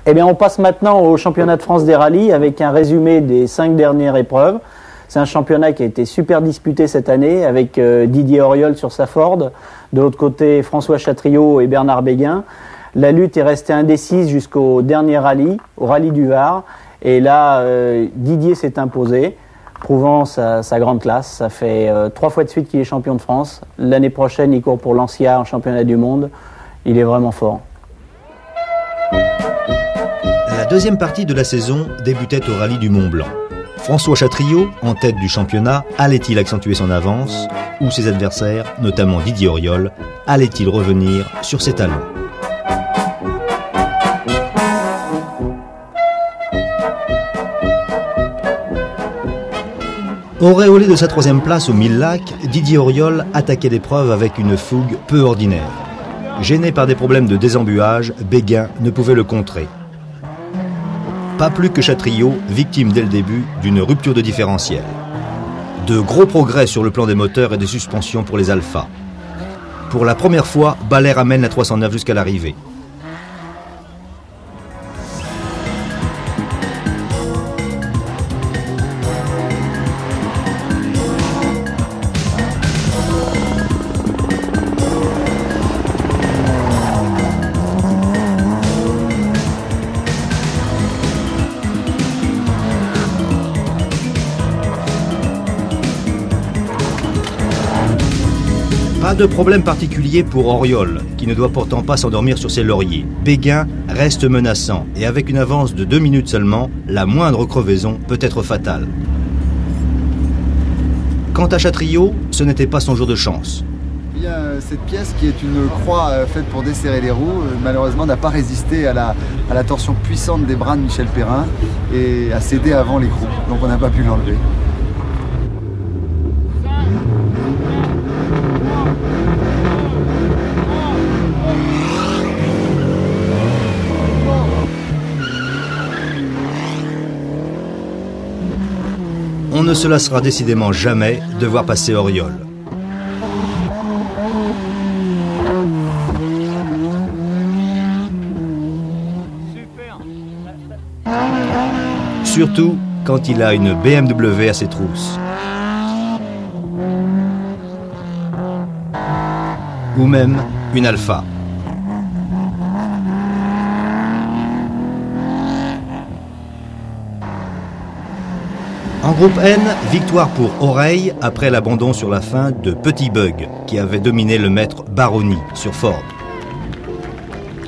Eh bien, on passe maintenant au championnat de France des rallyes avec un résumé des 5 dernières épreuves. C'est un championnat qui a été super disputé cette année avec Didier Auriol sur sa Ford. De l'autre côté, François Chatriot et Bernard Béguin. La lutte est restée indécise jusqu'au dernier rallye, au rallye du Var. Et là, Didier s'est imposé, prouvant sa grande classe. Ça fait 3 fois de suite qu'il est champion de France. L'année prochaine, il court pour Lancia en championnat du monde. Il est vraiment fort. La deuxième partie de la saison débutait au rallye du Mont Blanc. François Chatriot, en tête du championnat, allait-il accentuer son avance ou ses adversaires, notamment Didier Auriol, allaient-ils revenir sur ses talons? Auréolé de sa 3e place au 1000 lacs, Didier Auriol attaquait l'épreuve avec une fougue peu ordinaire. Gêné par des problèmes de désembuage, Béguin ne pouvait le contrer. Pas plus que Chatriot, victime dès le début d'une rupture de différentiel. De gros progrès sur le plan des moteurs et des suspensions pour les Alphas. Pour la première fois, Ballet ramène la 309 jusqu'à l'arrivée. Pas de problème particulier pour Auriol, qui ne doit pourtant pas s'endormir sur ses lauriers. Béguin reste menaçant et avec une avance de 2 minutes seulement, la moindre crevaison peut être fatale. Quant à Chatriot, ce n'était pas son jour de chance. Bien, cette pièce qui est une croix faite pour desserrer les roues, malheureusement n'a pas résisté à la torsion puissante des bras de Michel Perrin et a cédé avant l'écrou, donc on n'a pas pu l'enlever. On ne se lassera décidément jamais de voir passer Auriol. Surtout quand il a une BMW à ses trousses. Ou même une Alpha. En groupe N, victoire pour Oreille après l'abandon sur la fin de Petit Bug, qui avait dominé le maître Baroni sur Ford.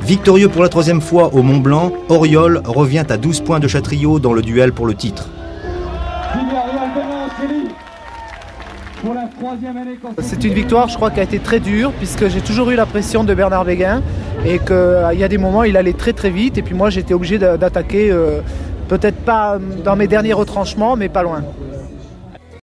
Victorieux pour la 3e fois au Mont Blanc, Auriol revient à 12 points de Chatriot dans le duel pour le titre. C'est une victoire, je crois, qui a été très dure, puisque j'ai toujours eu la pression de Bernard Béguin et qu'il y a des moments, il allait très très vite, et puis moi j'étais obligé d'attaquer. Peut-être pas dans mes derniers retranchements, mais pas loin.